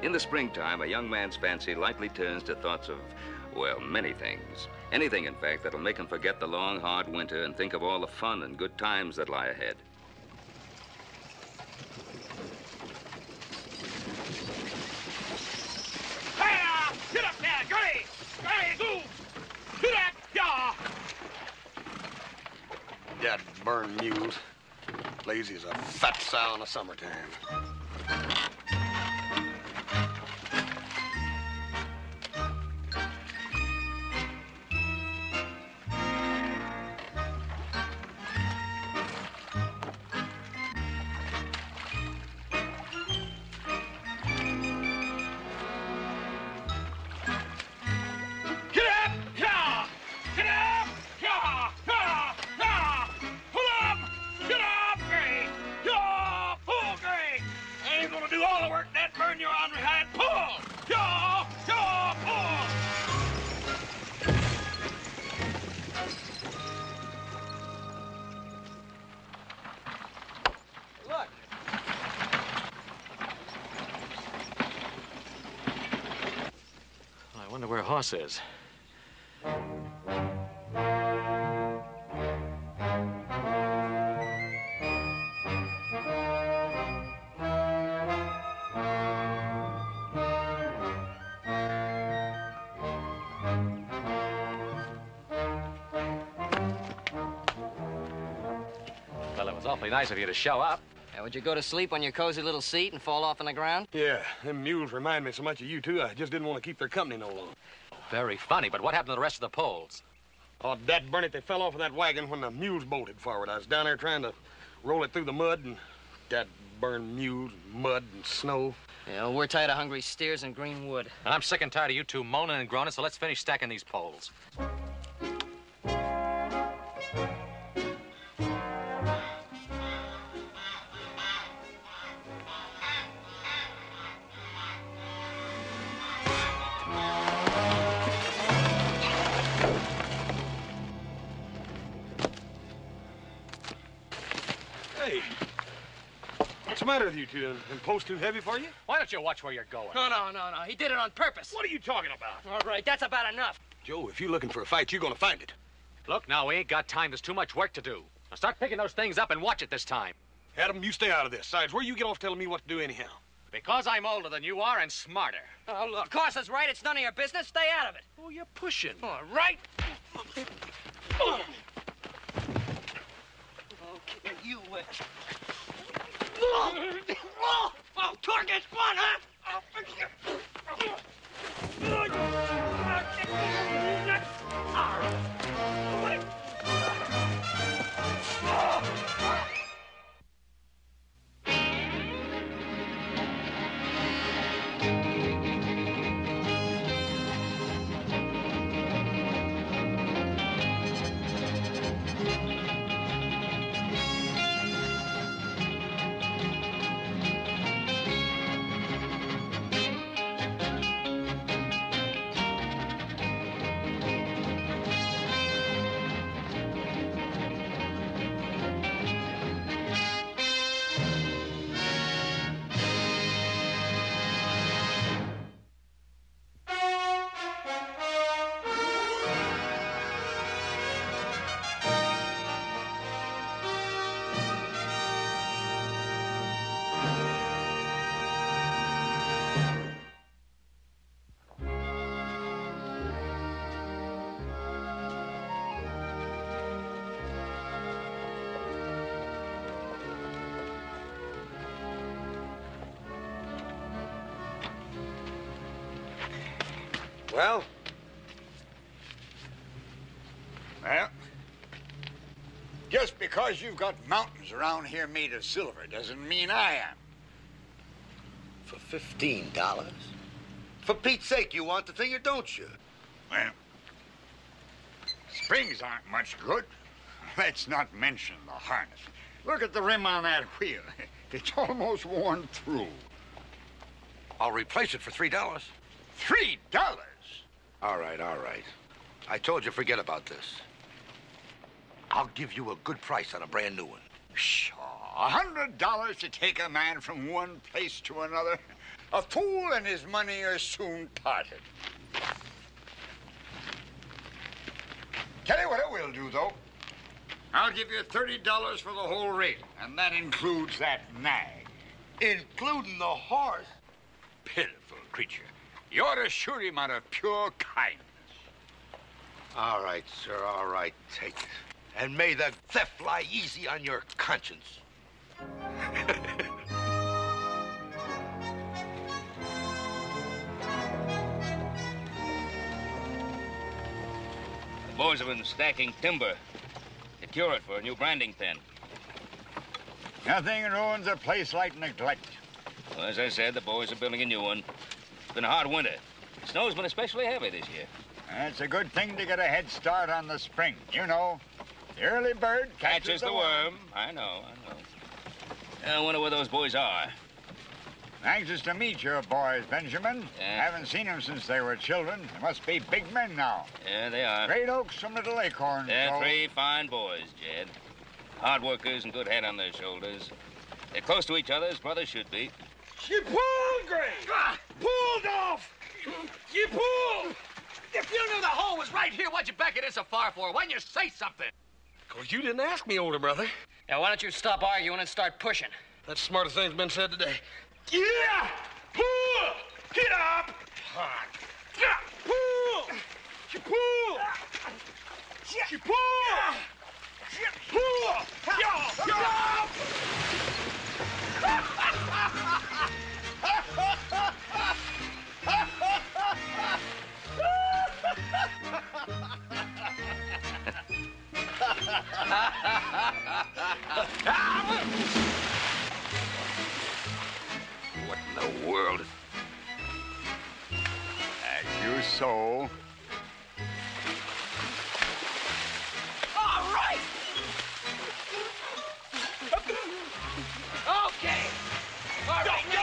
In the springtime, a young man's fancy likely turns to thoughts of, well, many things. Anything, in fact, that'll make him forget the long, hard winter and think of all the fun and good times that lie ahead. Hey, get up there, Gray! Gray, go! Get up, yeah! That burned mules. Lazy as a fat sow in the summertime. I wonder where Hoss is. Well, it was awfully nice of you to show up. Would you go to sleep on your cozy little seat and fall off on the ground? Yeah, them mules remind me so much of you two, I just didn't want to keep their company no longer. Very funny, but what happened to the rest of the poles? Oh, dad burn it, they fell off of that wagon when the mules bolted forward. I was down there trying to roll it through the mud, and dad burned mules, mud, and snow. Yeah, well, we're tired of hungry steers and green wood. And I'm sick and tired of you two moaning and groaning, so let's finish stacking these poles. Hey, what's the matter with you two? Them poles too heavy for you? Why don't you watch where you're going? No. He did it on purpose. What are you talking about? All right, that's about enough. Joe, if you're looking for a fight, you're gonna find it. Look, now, we ain't got time. There's too much work to do. Now start picking those things up and watch it this time. Adam, you stay out of this. Besides, where you get off telling me what to do anyhow? Because I'm older than you are and smarter. Oh, look, Carsa's right. It's none of your business. Stay out of it. Oh, you're pushing. All right. Okay, you Oh, target one, huh? I'll fix you. Well? Well, just because you've got mountains around here made of silver doesn't mean I am. For $15? For Pete's sake, you want the thing or don't you? Well, springs aren't much good. Let's not mention the harness. Look at the rim on that wheel. It's almost worn through. I'll replace it for $3. $3? All right. I told you forget about this. I'll give you a good price on a brand new one. Pshaw, $100 to take a man from one place to another? A fool and his money are soon parted. Tell you what I will do, though. I'll give you $30 for the whole rate, and that includes that nag. Including the horse. Pitiful creature. You ought to shoot him out of pure kindness. All right, sir, all right. Take it. And may the theft lie easy on your conscience. The boys have been stacking timber to cure it for a new branding pen. Nothing ruins a place like neglect. Well, as I said, the boys are building a new one. It's been a hard winter. Snow's been especially heavy this year. It's a good thing to get a head start on the spring. You know, the early bird catches the worm. I know. I wonder where those boys are. Anxious to meet your boys, Benjamin. Yeah. Haven't seen them since they were children. They must be big men now. Yeah, they are. Great oaks from Little Acorn. They're Joe. 3 fine boys, Jed. Hard workers and good head on their shoulders. They're close to each other as brothers should be. She pulled, Gray. Pulled off. She pulled. If you knew the hole was right here, why'd you back it in so far for? Why didn't you say something? 'Cause you didn't ask me, older brother. Now, why don't you stop arguing and start pushing? That's the smartest thing's been said today. Yeah. Pull. Get up. Yeah. Pull. She pulled. She pulled. Pull. Yeah. What in the world? As you sow. All right. Okay. All right. Go.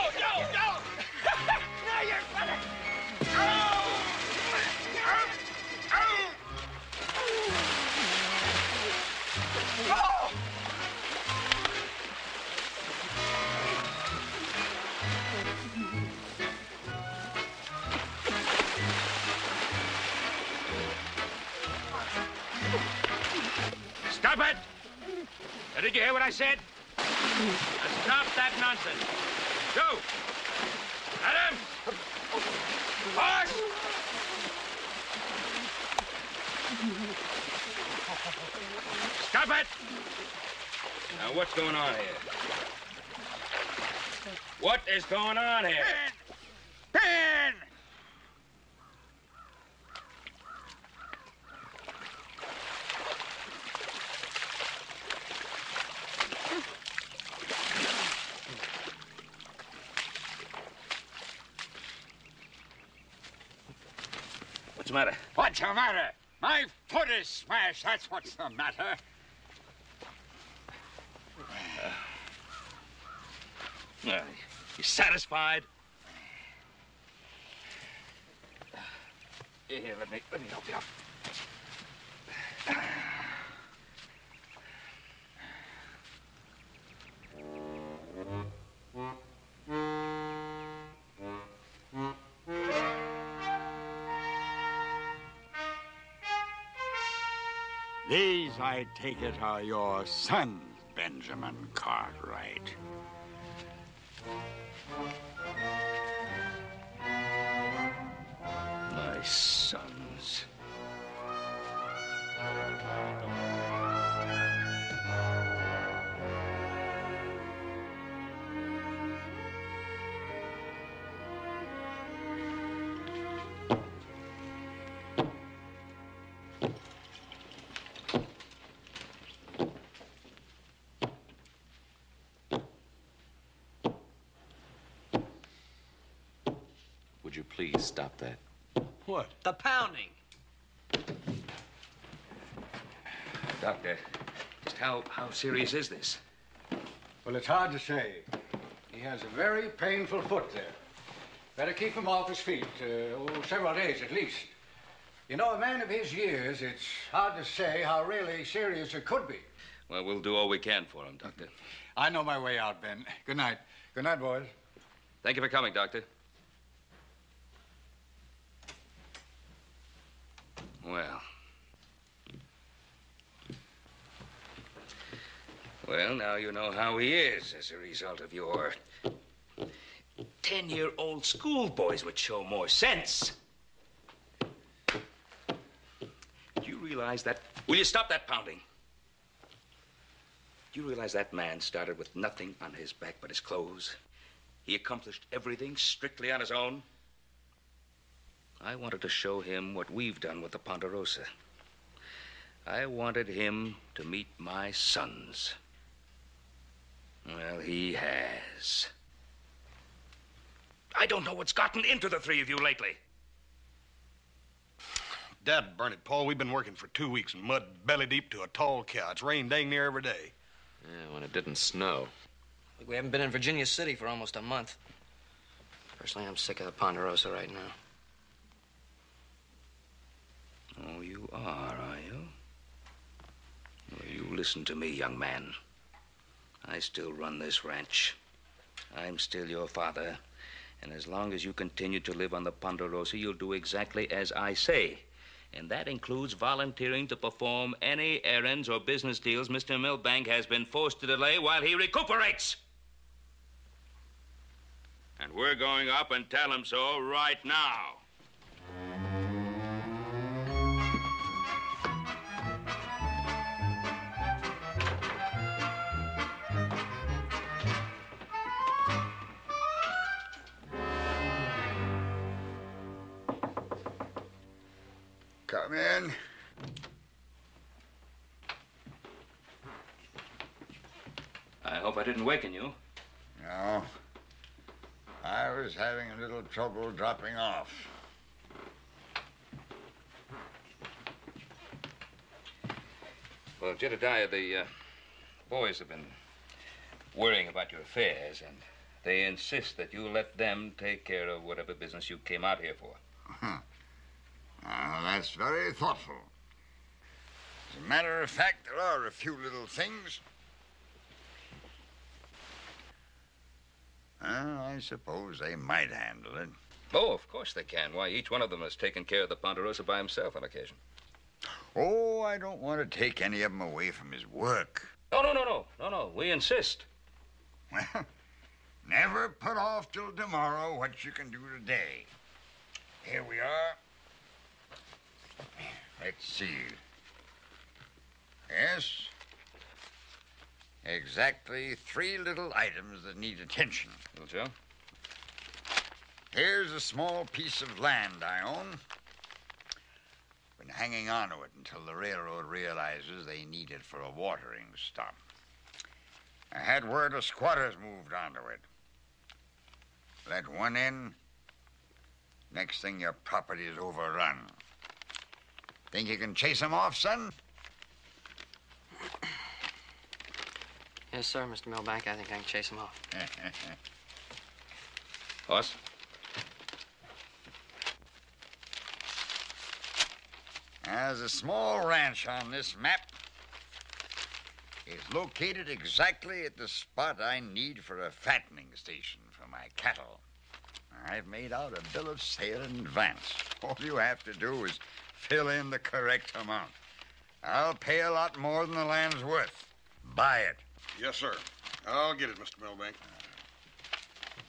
Now you're better. Stop it! Now, did you hear what I said? Now stop that nonsense. Go! Adam! Horse! Stop it! Now, what's going on here? What is going on here? Ben! What's the matter? What's the matter? My foot is smashed. That's what's the matter. You satisfied? Here, let me help you up. These, I take it, are your sons, Benjamin Cartwright. My sons. Would you please stop that? What? The pounding. Doctor, just how serious is this? Well, it's hard to say. He has a very painful foot there. Better keep him off his feet, several days at least. You know, a man of his years, it's hard to say how really serious it could be. Well, we'll do all we can for him, Doctor. I know my way out, Ben. Good night. Good night, boys. Thank you for coming, Doctor. Well, now you know how he is as a result of your 10-year-old schoolboys would show more sense. Do you realize that? Will you stop that pounding? Do you realize that man started with nothing on his back but his clothes? He accomplished everything strictly on his own. I wanted to show him what we've done with the Ponderosa. I wanted him to meet my sons. Well, he has. I don't know what's gotten into the three of you lately. Dad, burn it, Paul. We've been working for 2 weeks in mud belly deep to a tall cow. It's rained dang near every day. Yeah, when it didn't snow. Look, we haven't been in Virginia City for almost a month. Personally, I'm sick of the Ponderosa right now. Oh, you are you? Well, you listen to me, young man. I still run this ranch. I'm still your father. And as long as you continue to live on the Ponderosa, you'll do exactly as I say. And that includes volunteering to perform any errands or business deals Mr. Milbank has been forced to delay while he recuperates. And we're going up and tell him so right now. Come in. I hope I didn't waken you. No. I was having a little trouble dropping off. Well, Jedediah, the boys have been worrying about your affairs, and they insist that you let them take care of whatever business you came out here for. That's very thoughtful. As a matter of fact, there are a few little things. I suppose they might handle it. Oh, of course they can. Why, each one of them has taken care of the Ponderosa by himself on occasion. Oh, I don't want to take any of them away from his work. No. We insist. Well, never put off till tomorrow what you can do today. Here we are. Let's see. Yes. Exactly 3 little items that need attention. Well, Joe? Here's a small piece of land I own. Been hanging on to it until the railroad realizes they need it for a watering stop. I had word of squatters moved onto it. Let one in, next thing your property is overrun. Think you can chase them off, son? Yes, sir, Mr. Milbank. I think I can chase him off. Horse? There's a small ranch on this map. It's located exactly at the spot I need for a fattening station for my cattle. I've made out a bill of sale in advance. All you have to do is fill in the correct amount. I'll pay a lot more than the land's worth. Buy it. Yes, sir. I'll get it, Mr. Milbank.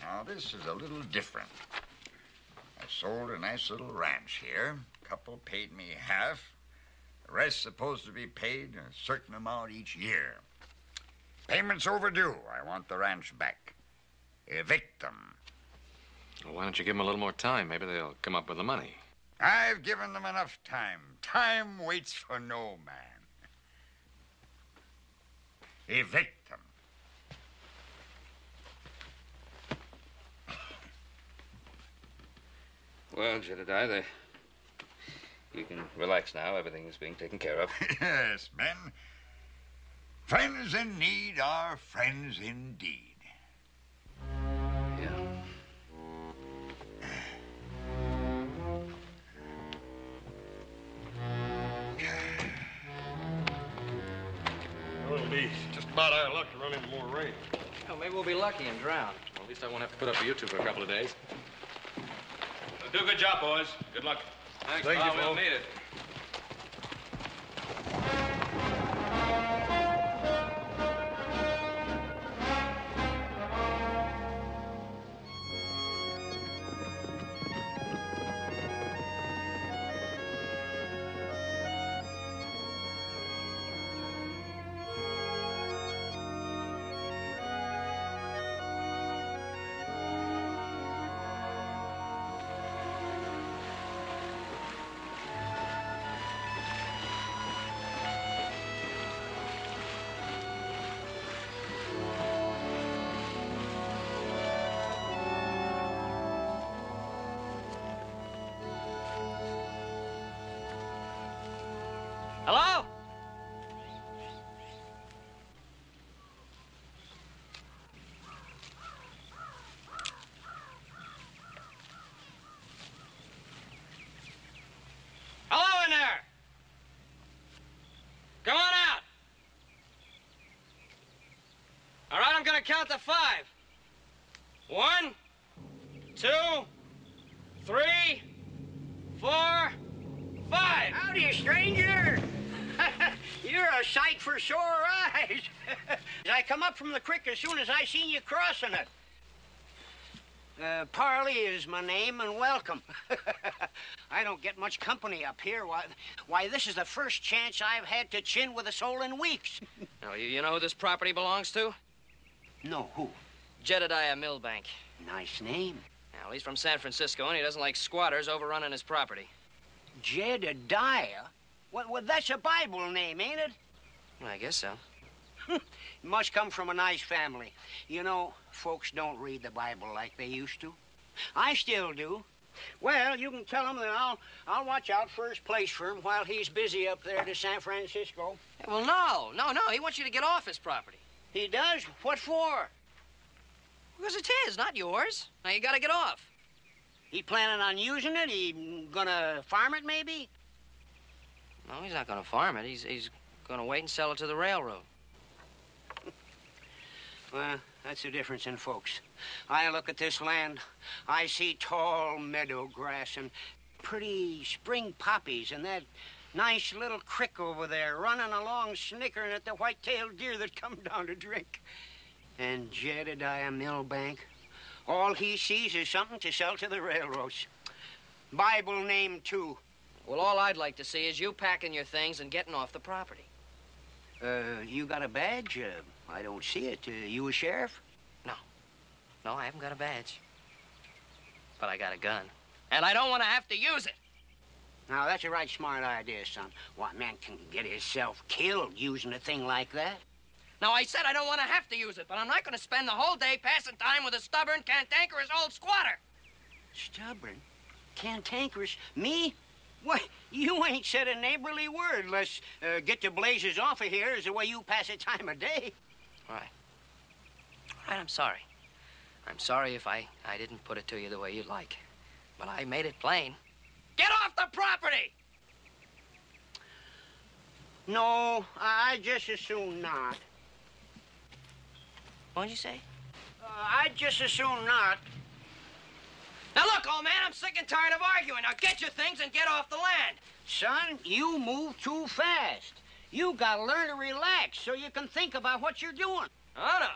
Now, this is a little different. I sold a nice little ranch here. Couple paid me half. The rest supposed to be paid a certain amount each year. Payment's overdue. I want the ranch back. Evict them. Well, why don't you give them a little more time? Maybe they'll come up with the money. I've given them enough time. Time waits for no man. Evict them. Well, Jedediah, you can relax now. Everything is being taken care of. Yes, Ben. Friends in need are friends indeed. Yeah. Well, it'll be just about our luck to run into more rain. Well, maybe we'll be lucky and drown. Well, at least I won't have to put up with you two for a couple of days. Do a good job, boys. Good luck. Thank you, We'll Paul. need it. gonna count to 5. 1, 2, 3, 4, 5. Howdy, stranger. You're a sight for sore eyes. I come up from the creek as soon as I seen you crossing it. Parley is my name, and welcome. I don't get much company up here. Why, this is the first chance I've had to chin with a soul in weeks. Now, you know who this property belongs to? No, who? Jedediah Milbank. Nice name. Now, he's from San Francisco, and he doesn't like squatters overrunning his property. Jedediah? Well, that's a Bible name, ain't it? I guess so. Must come from a nice family. You know, folks don't read the Bible like they used to. I still do. Well, you can tell him that I'll watch out first place for him while he's busy up there to San Francisco. Well, no. He wants you to get off his property. He does? What for? Because it's his, not yours. Now, you gotta get off. He planning on using it? He gonna farm it, maybe? No, he's not gonna farm it. He's gonna wait and sell it to the railroad. Well, that's the difference in folks. I look at this land, I see tall meadow grass and pretty spring poppies and that nice little crick over there running along snickering at the white-tailed deer that come down to drink. And Jedediah Milbank, all he sees is something to sell to the railroads. Bible name, too. Well, all I'd like to see is you packing your things and getting off the property. You got a badge? I don't see it. You a sheriff? No, I haven't got a badge. But I got a gun. And I don't want to have to use it. Now, that's a right smart idea, son. What man can get himself killed using a thing like that? Now, I said I don't want to have to use it, but I'm not going to spend the whole day passing time with a stubborn, cantankerous old squatter. Stubborn? Cantankerous? Me? Why, you ain't said a neighborly word. Let's get the blazes off of here is the way you pass the time of day. All right, I'm sorry. I'm sorry if I didn't put it to you the way you'd like. But I made it plain. Get off the property! No, I just as soon not. What'd you say? I'd just as soon not. Now look, old man, I'm sick and tired of arguing. Now get your things and get off the land. Son, you move too fast. You gotta learn to relax so you can think about what you're doing. Oh, no.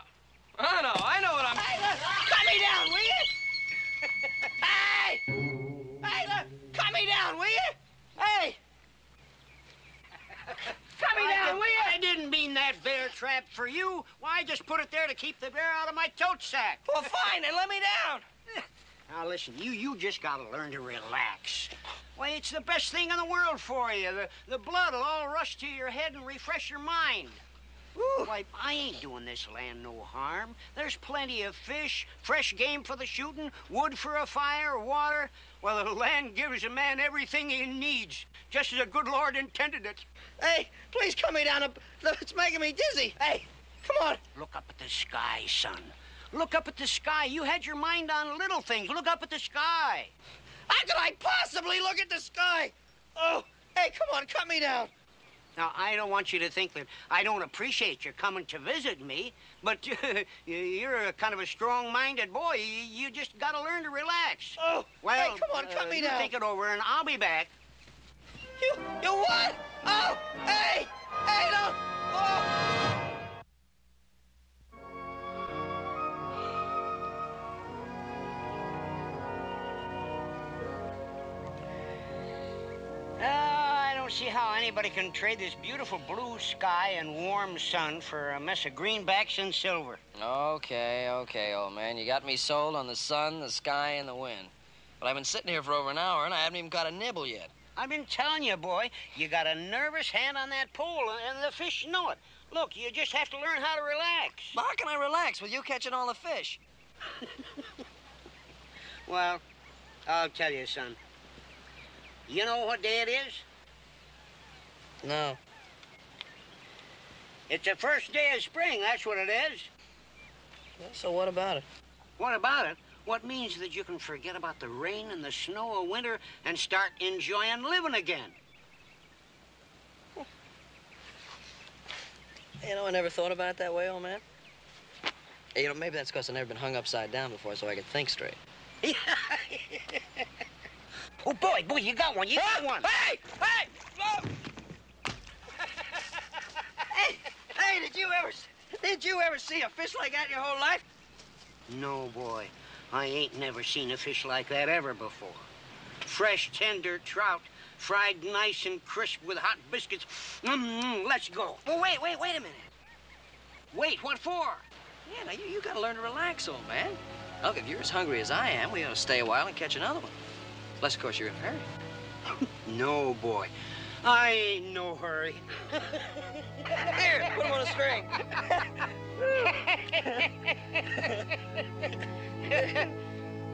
I know what I'm... Hey, look, cut me down, will you? Hey! Hey, look, cut me down, will you? Hey! Cut me down, will you? I didn't mean that bear trap for you. Why, I just put it there to keep the bear out of my tote sack. Well, fine, then let me down. Now, listen, you just gotta learn to relax. Why, it's the best thing in the world for you. The blood will all rush to your head and refresh your mind. Ooh. Why, I ain't doing this land no harm. There's plenty of fish, fresh game for the shooting, wood for a fire, water. Well, the land gives a man everything he needs, just as the good Lord intended it. Hey, please cut me down. It's making me dizzy. Hey, come on. Look up at the sky, son. Look up at the sky. You had your mind on little things. Look up at the sky. How could I possibly look at the sky? Oh, hey, come on, cut me down. Now, I don't want you to think that I don't appreciate your coming to visit me, but you're a kind of a strong-minded boy. You just got to learn to relax. Oh, well, hey, come on, cut me you down. think it over, and I'll be back. You what? Oh, hey, no. Oh. I don't see how anybody can trade this beautiful blue sky and warm sun for a mess of greenbacks and silver. Okay, old man. You got me sold on the sun, the sky, and the wind. But I've been sitting here for over an hour, and I haven't even got a nibble yet. I've been telling you, boy, you got a nervous hand on that pole, and the fish know it. Look, you just have to learn how to relax. But how can I relax with you catching all the fish? Well, I'll tell you, son. You know what day it is? No. It's the first day of spring, that's what it is. Well, so what about it? What about it? What means that you can forget about the rain and the snow of winter and start enjoying living again. You know, I never thought about it that way, old man. You know, maybe that's because I've never been hung upside down before, so I can think straight. Oh, boy, you got one. You got one. Hey! Hey! Look! Hey, did you ever see a fish like that in your whole life? No, boy. I ain't never seen a fish like that ever before. Fresh, tender trout, fried nice and crisp with hot biscuits. Let's go. Well, wait a minute. Wait, what for? Yeah, now you gotta learn to relax, old man. Look, if you're as hungry as I am, we ought to stay a while and catch another one. Unless, of course, you're in a hurry. No, boy. I ain't no hurry. Here, put him on a string.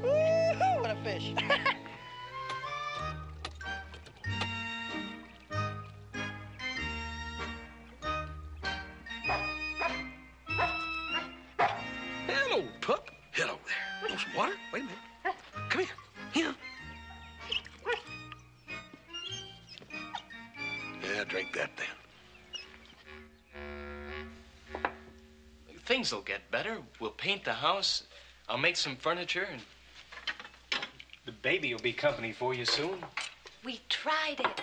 Woo-hoo, what a fish. Hello, pup. Hello there. Want some water? Wait a minute. Come here. Here. Yeah, drink that then. Things will get better. We'll paint the house. I'll make some furniture, and the baby will be company for you soon. We tried it.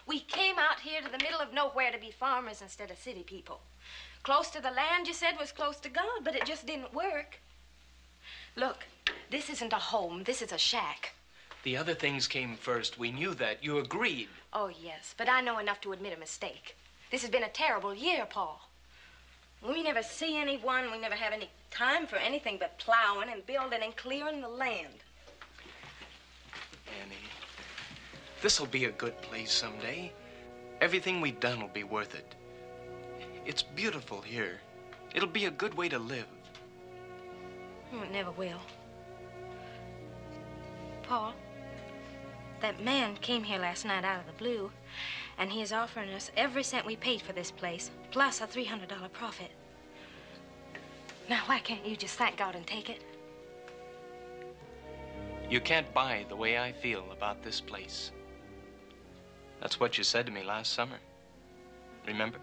We came out here to the middle of nowhere to be farmers instead of city people. Close to the land, you said, was close to God, but it just didn't work. Look, this isn't a home. This is a shack. The other things came first. We knew that. You agreed. Oh, yes, but I know enough to admit a mistake. This has been a terrible year, Paul. We never see anyone. We never have any time for anything but plowing and building and clearing the land. Annie, this'll be a good place someday. Everything we've done will be worth it. It's beautiful here. It'll be a good way to live. Oh, it never will. Paul, that man came here last night out of the blue, and he is offering us every cent we paid for this place, plus a $300 profit. Now, why can't you just thank God and take it? You can't buy the way I feel about this place. That's what you said to me last summer. Remember?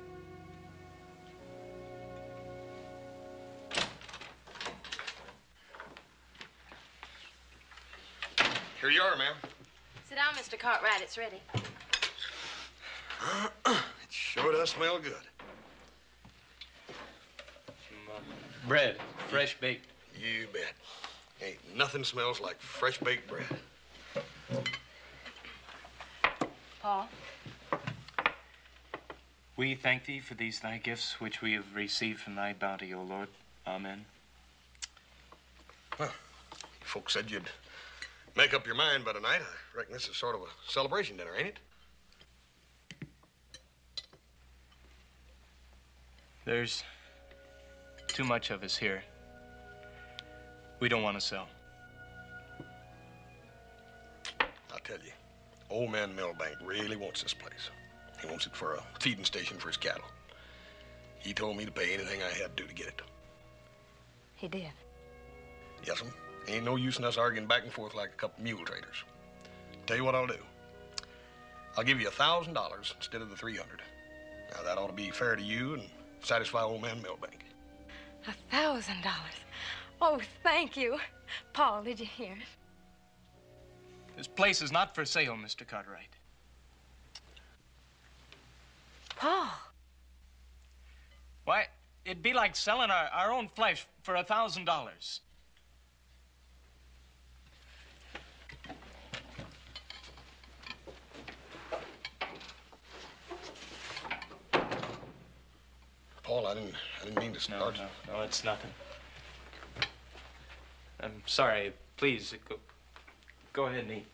Here you are, ma'am. Sit down, Mr. Cartwright. It's ready. It sure does smell good. Bread, fresh baked. You bet. Ain't nothing smells like fresh baked bread. Paul? We thank thee for these thy gifts which we have received from thy bounty, O Lord. Amen. Well, folks said you'd make up your mind by tonight. I reckon this is sort of a celebration dinner, ain't it? There's too much of us here. We don't want to sell. I'll tell you, old man Milbank really wants this place. He wants it for a feeding station for his cattle. He told me to pay anything I had to do to get it. He did. Yes'm. Ain't no use in us arguing back and forth like a couple mule traders. Tell you what I'll do. I'll give you $1,000 instead of the $300. Now, that ought to be fair to you and satisfy old man Milbank. $1,000. Oh, thank you. Paul, did you hear it? This place is not for sale, Mr. Cartwright. Paul. Why, it'd be like selling our own flesh for $1,000. Paul, I didn't mean to start. No, it's nothing. I'm sorry. Please, go ahead and eat.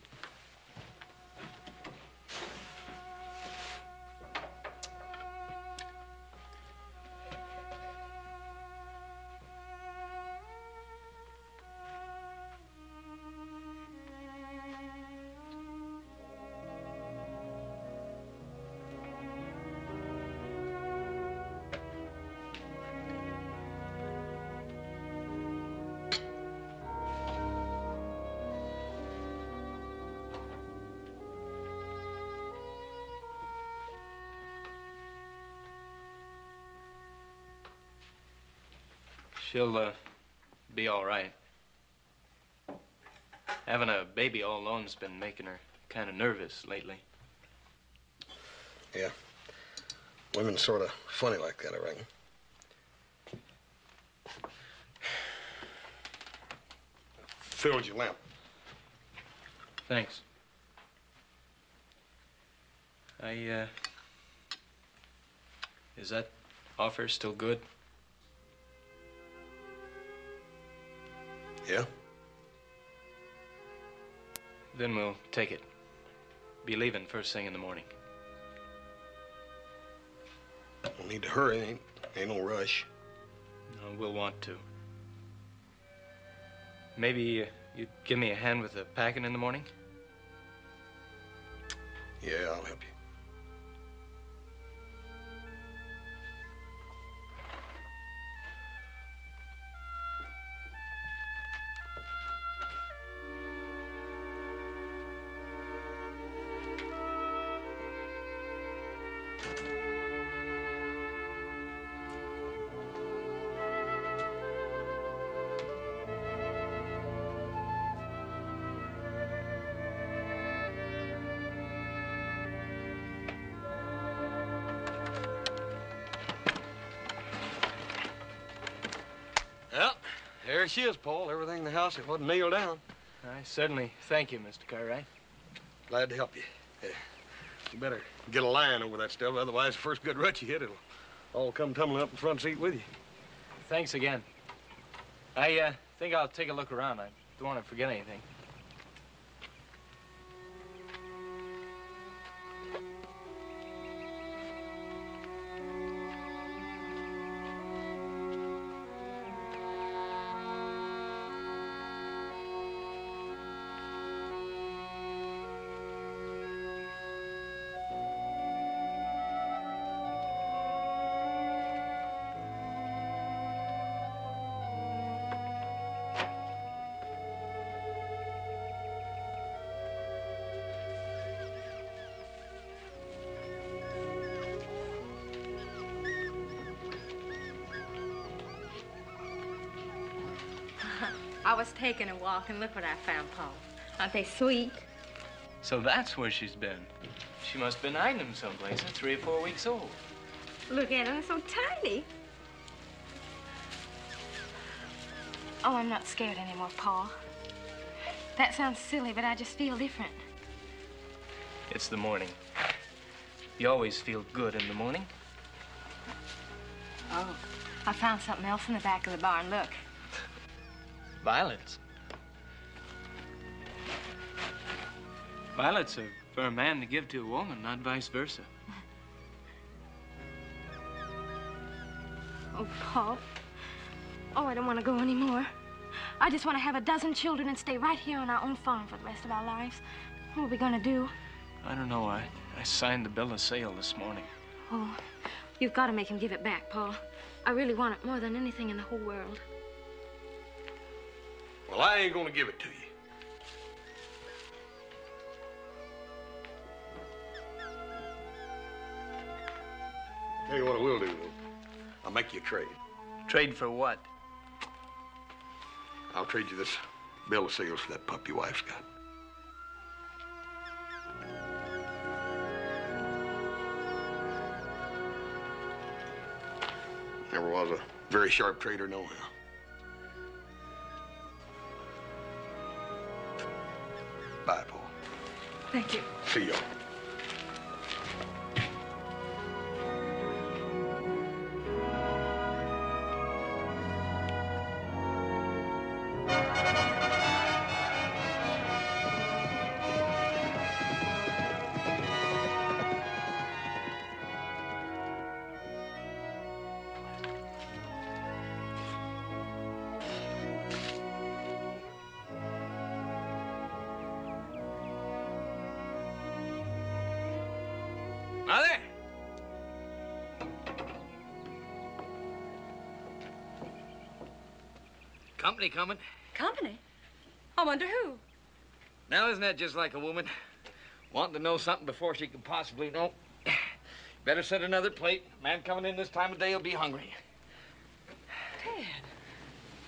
She'll, be all right. Having a baby all alone's been making her kind of nervous lately. Yeah. Women's sort of funny like that, I reckon. Filled your lamp. Thanks. Is that offer still good? Yeah? Then we'll take it. Be leaving first thing in the morning. We'll need to hurry. Ain't no rush. No, we'll want to. Maybe you'd give me a hand with the packing in the morning? Yeah, I'll help you. Well, there she is, Paul. Everything in the house, it wasn't nailed down. I certainly thank you, Mr. Cartwright. Glad to help you. Yeah. You better get a line over that stuff, otherwise the first good rut you hit, it'll all come tumbling up in the front seat with you. Thanks again. I think I'll take a look around. I don't want to forget anything. I was taking a walk, and look what I found, Paul. Aren't they sweet? So that's where she's been. She must have been hiding them someplace. They're 3 or 4 weeks old. Look at them, they're so tiny. Oh, I'm not scared anymore, Paul. That sounds silly, but I just feel different. It's the morning. You always feel good in the morning. Oh, I found something else in the back of the barn. Look. Violets. Violets are for a man to give to a woman, not vice versa. Oh, Paul. Oh, I don't want to go anymore. I just want to have a dozen children and stay right here on our own farm for the rest of our lives. What are we going to do? I don't know. I signed the bill of sale this morning. Oh, you've got to make him give it back, Paul. I really want it more than anything in the whole world. Well, I ain't gonna give it to you. Tell you what I will do, though. I'll make you a trade. Trade for what? I'll trade you this bill of sales for that pup your wife's got. Never was a very sharp trader, nohow. Bye, Paul. Thank you. See y'all. Mother? Company coming. Company? I wonder who. Now, isn't that just like a woman? Wanting to know something before she can possibly know. Better set another plate. Man coming in this time of day will be hungry. Ted,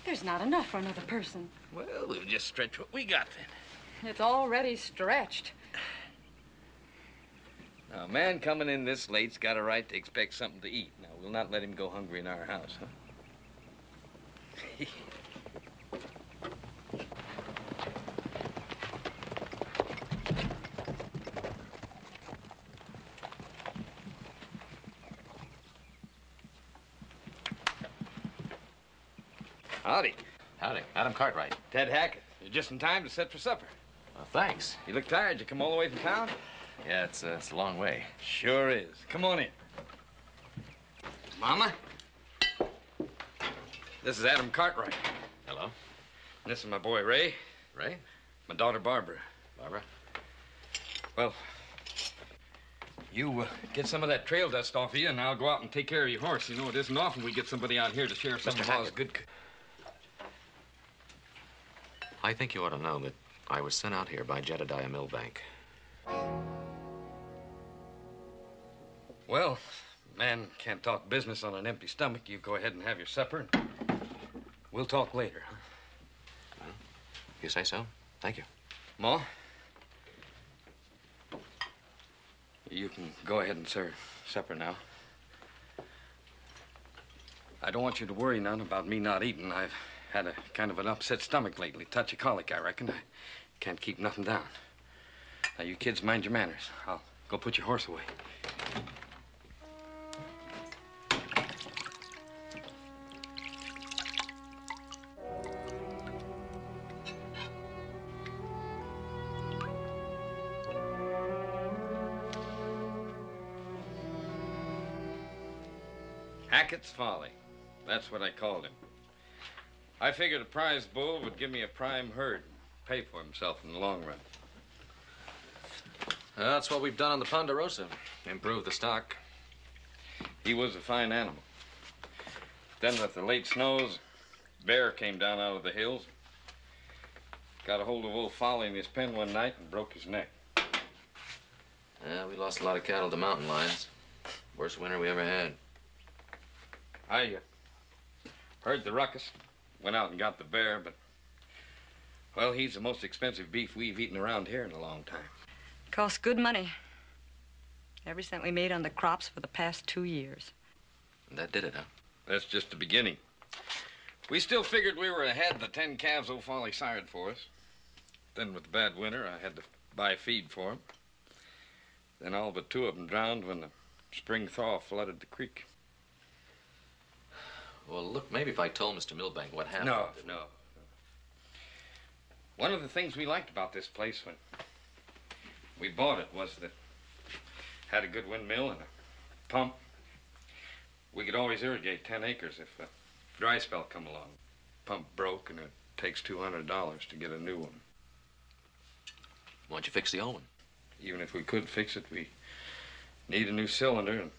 There's not enough for another person. Well, we'll just stretch what we got then. It's already stretched. Now, a man coming in this late's got a right to expect something to eat. Now, we'll not let him go hungry in our house, huh? Howdy. Howdy. Adam Cartwright. Ted Hackett. You're just in time to set for supper. Well, thanks. You look tired. You come all the way from town? Yeah, it's a long way. Sure is. Come on in. Mama? This is Adam Cartwright. Hello. And this is my boy, Ray. Ray? My daughter, Barbara. Barbara? Well, you get some of that trail dust off of you, and I'll go out and take care of your horse. You know, it isn't often we get somebody out here to share some of Ma's good... I think you ought to know that I was sent out here by Jedediah Milbank. Well, man can't talk business on an empty stomach. You go ahead and have your supper, and we'll talk later. Huh? Well, if you say so. Thank you. Ma? You can go ahead and serve supper now. I don't want you to worry none about me not eating. I've had a kind of an upset stomach lately. Touch of colic, I reckon. I can't keep nothing down. Now, you kids mind your manners. I'll go put your horse away. Hackett's Folly. That's what I called him. I figured a prize bull would give me a prime herd and pay for himself in the long run. That's what we've done on the Ponderosa. Improve the stock. He was a fine animal. Then with the late snows, bear came down out of the hills. Got a hold of old Folly in his pen one night and broke his neck. Yeah, we lost a lot of cattle to mountain lions. Worst winter we ever had. I heard the ruckus, went out and got the bear, but, well, he's the most expensive beef we've eaten around here in a long time. Cost good money. Every cent we made on the crops for the past 2 years. That did it, huh? That's just the beginning. We still figured we were ahead of the 10 calves old Folly sired for us. Then with the bad winter, I had to buy feed for them. Then all but 2 of them drowned when the spring thaw flooded the creek. Well, look, maybe if I told Mr. Milbank what happened... No. One of the things we liked about this place when we bought it was that it had a good windmill and a pump. We could always irrigate 10 acres if a dry spell come along. Pump broke, and it takes $200 to get a new one. Why don't you fix the old one? Even if we could fix it, we need a new cylinder, and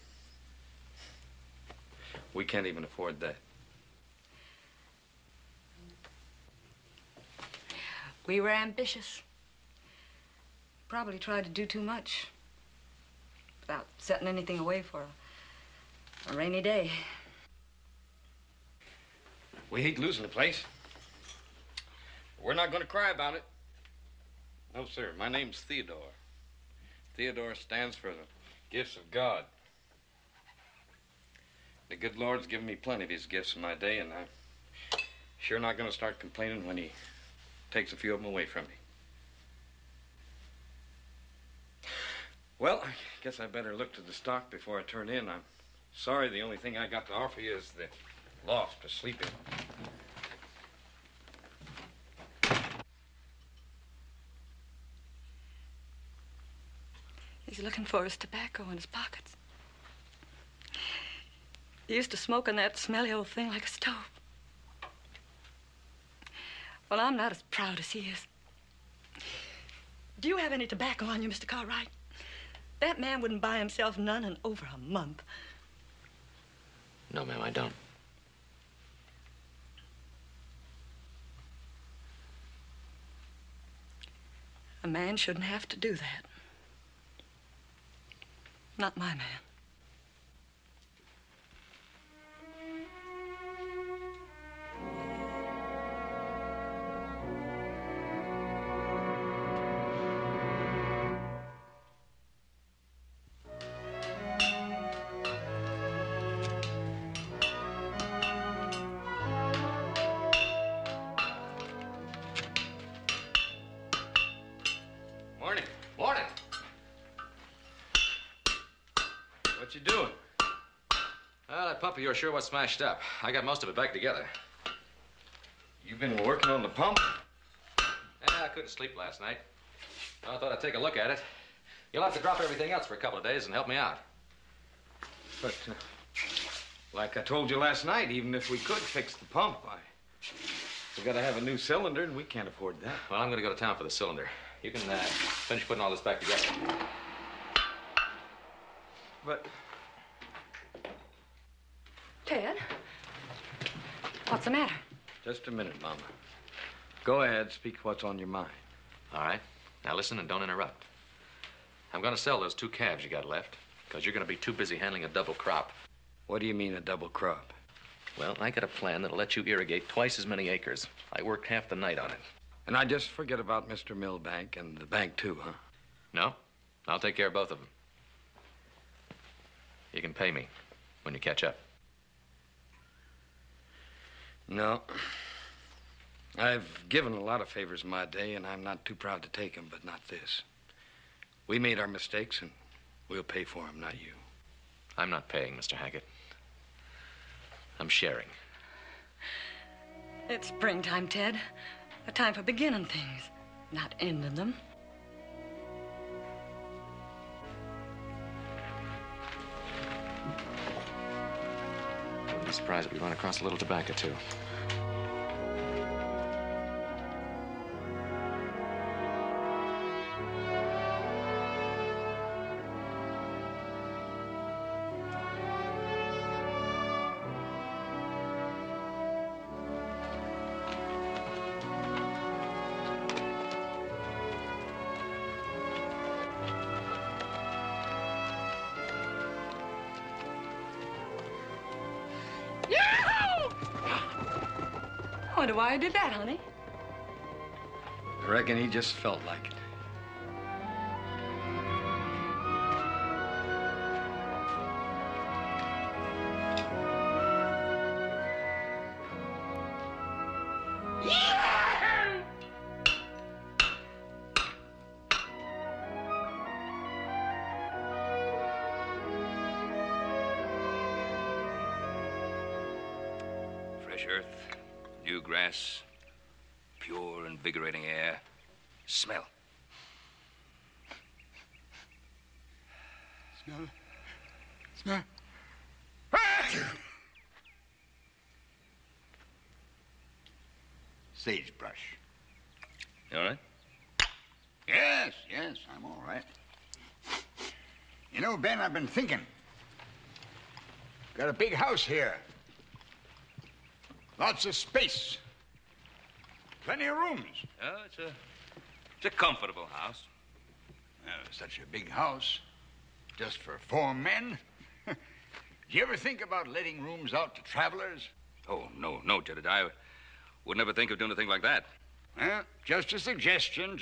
we can't even afford that. We were ambitious. Probably tried to do too much without setting anything away for a rainy day. We hate losing the place. We're not going to cry about it. No, sir. My name's Theodore. Theodore stands for the gifts of God. The good Lord's given me plenty of his gifts in my day, and I'm sure not going to start complaining when he takes a few of them away from me. Well, I guess I better look to the stock before I turn in. I'm sorry the only thing I got to offer you is the loft to sleep in. He's looking for his tobacco in his pockets. He used to smoke on that smelly old thing like a stove. Well, I'm not as proud as he is. Do you have any tobacco on you, Mr. Cartwright? That man wouldn't buy himself none in over a month. No, ma'am, I don't. A man shouldn't have to do that. Not my man. pump, you're sure what's smashed up. I got most of it back together. You've been working on the pump? Yeah, I couldn't sleep last night. I thought I'd take a look at it. You'll have to drop everything else for a couple of days and help me out. But, like I told you last night, even if we could fix the pump, we gotta have a new cylinder, and we can't afford that. Well, I'm gonna go to town for the cylinder. You can finish putting all this back together. But... Ted, what's the matter? Just a minute, Mama. Go ahead, speak what's on your mind. All right. Now listen and don't interrupt. I'm gonna sell those 2 calves you got left, because you're gonna be too busy handling a double crop. What do you mean, a double crop? Well, I got a plan that'll let you irrigate twice as many acres. I worked half the night on it. And I just forget about Mr. Milbank and the bank, too, huh? No. I'll take care of both of them. You can pay me when you catch up. No. I've given a lot of favors in my day, and I'm not too proud to take them, but not this. We made our mistakes, and we'll pay for them, not you. I'm not paying, Mr. Hackett. I'm sharing. It's springtime, Ted. A time for beginning things, not ending them. Wouldn't be surprised if we run across a little tobacco, too. I wonder why I did that, honey. I reckon he just felt like it. Fresh earth, new grass, pure, invigorating air. Smell. Smell. Sagebrush. You all right? Yes, I'm all right. You know, Ben, I've been thinking. Got a big house here. Lots of space. Plenty of rooms. Oh, it's a comfortable house. Well, such a big house. Just for 4 men. Did you ever think about letting rooms out to travelers? Oh, no, Jedediah. Would never think of doing a thing like that. Well, just a suggestion.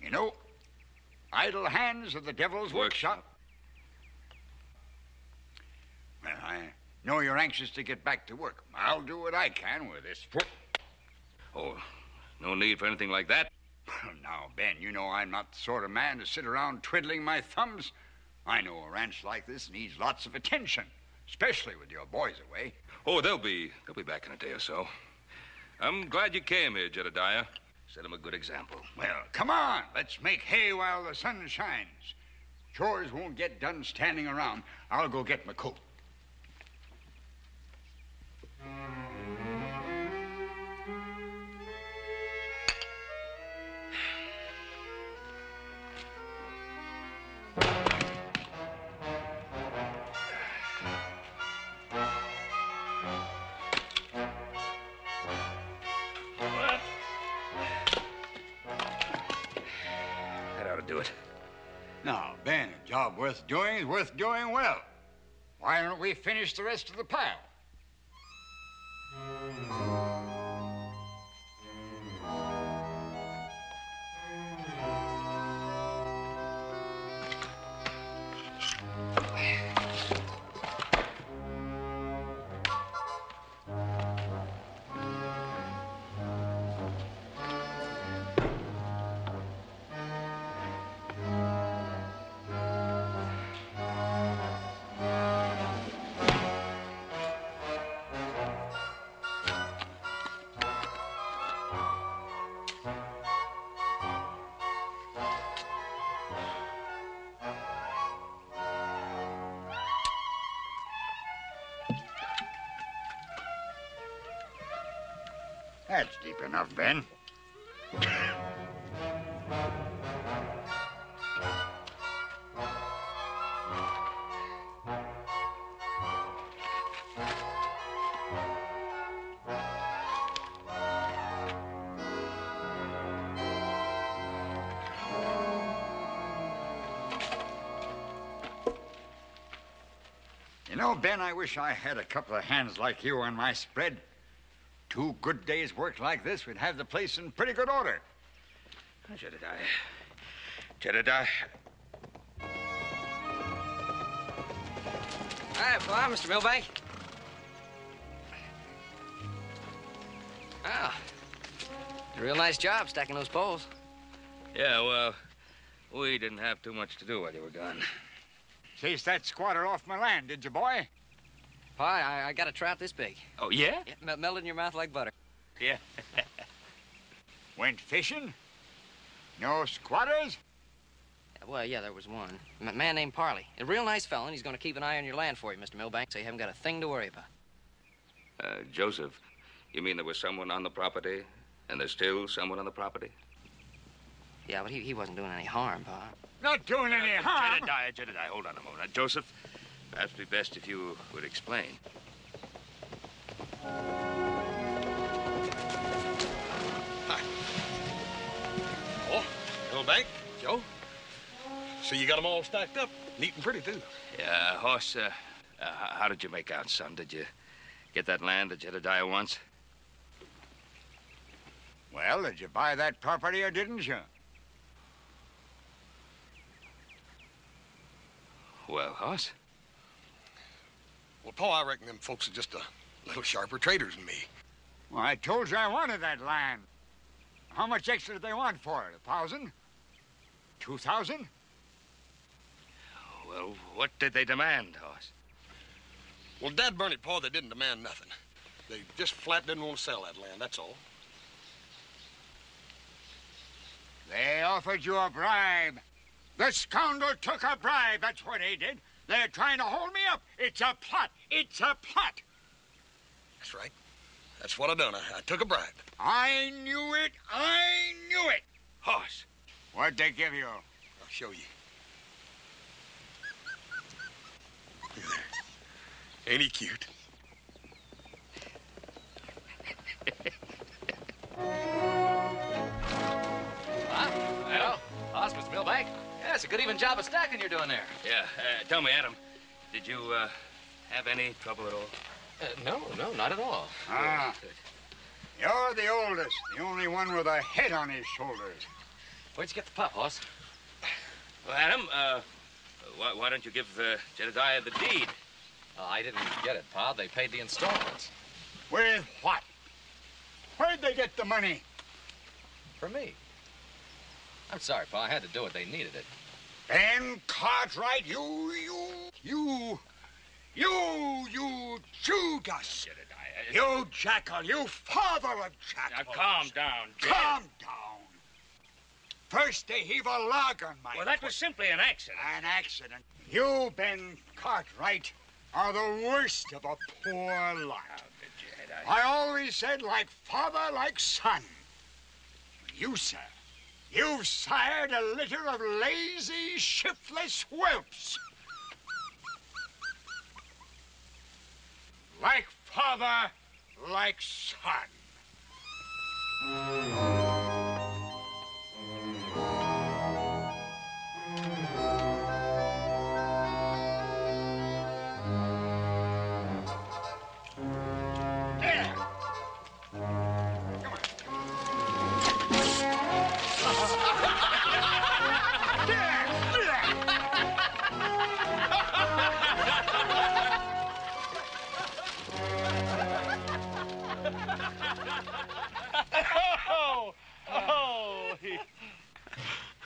You know, idle hands are the devil's workshop. Well, I know you're anxious to get back to work. I'll do what I can with this. Oh, no need for anything like that. Now, Ben, you know I'm not the sort of man to sit around twiddling my thumbs. I know a ranch like this needs lots of attention, especially with your boys away. Oh, they'll be back in a day or so. I'm glad you came here, Jedediah. Set them a good example. Well, come on. Let's make hay while the sun shines. Chores won't get done standing around. I'll go get my coat. Do it. Now, Ben, a job worth doing is worth doing well. Why don't we finish the rest of the pile? That's deep enough, Ben. You know, Ben, I wish I had a couple of hands like you on my spread. 2 good days' work like this, we'd have the place in pretty good order. Jedediah. Jedediah. Hi, Pa, Mr. Milbank. Ah, a real nice job stacking those poles. Yeah, well, we didn't have too much to do while you were gone. Chased that squatter off my land, did you, boy? Pa, I got a trout this big. Oh, yeah? Yeah, melted in your mouth like butter. Yeah. Went fishing? No squatters? Well, yeah, there was one. A man named Parley. A real nice fellow, and he's going to keep an eye on your land for you, Mr. Milbank, so you haven't got a thing to worry about. Joseph, you mean there was someone on the property, and there's still someone on the property? Yeah, but he wasn't doing any harm, Pa. Not doing any harm. Jedediah, hold on a moment. Joseph, perhaps it'd be best if you would explain. Hi. Oh, hello, Bank. Joe. So you got them all stacked up, neat and pretty, too. Yeah, Hoss, how did you make out, son? Did you get that land that Jedediah wants? Well, did you buy that property or didn't you? Well, Hoss? Well, Pa, I reckon them folks are just a little sharper traders than me. Well, I told you I wanted that land. How much extra did they want for it? 1,000? 2,000? Well, what did they demand, Hoss? Well, Dad burn it, Pa, they didn't demand nothing. They just flat didn't want to sell that land, that's all. They offered you a bribe. The scoundrel took a bribe, that's what he did. They're trying to hold me up. It's a plot. It's a plot. That's right. That's what I done. I took a bribe. I knew it. I knew it. Hoss. What'd they give you? I'll show you. Look there. Ain't he cute? Well, Hoss, Mr. Milbank. Yeah, it's a good even job of stacking you're doing there. Yeah, tell me, Adam, did you have any trouble at all? No, not at all. Ah. You're the oldest, the only one with a head on his shoulders. Where'd you get the pup, Hoss? Well, Adam, why don't you give Jedediah the deed? I didn't get it, Pa. They paid the installments. With what? Where'd they get the money? For me. I'm sorry, Pa. I had to do it. They needed it. Ben Cartwright, you Judas. You jackal, you father of jackals. Now, calm down, Jed. Calm down. First they heave a log on my Well, that was simply an accident. An accident. You, Ben Cartwright, are the worst of a poor lot. I always said like father, like son. You, sir, you've sired a litter of lazy, shiftless whelps. Like father, like son.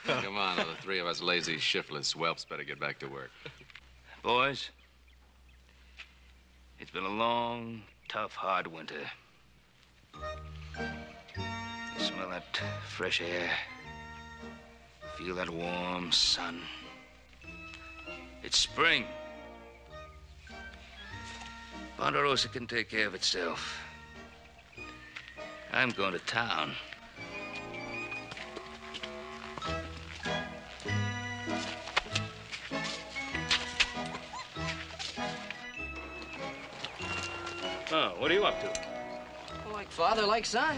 Come on, the three of us lazy, shiftless whelps better get back to work. Boys, it's been a long, tough, hard winter. You smell that fresh air. Feel that warm sun. It's spring. Ponderosa can take care of itself. I'm going to town. Oh, what are you up to? Like father, like son.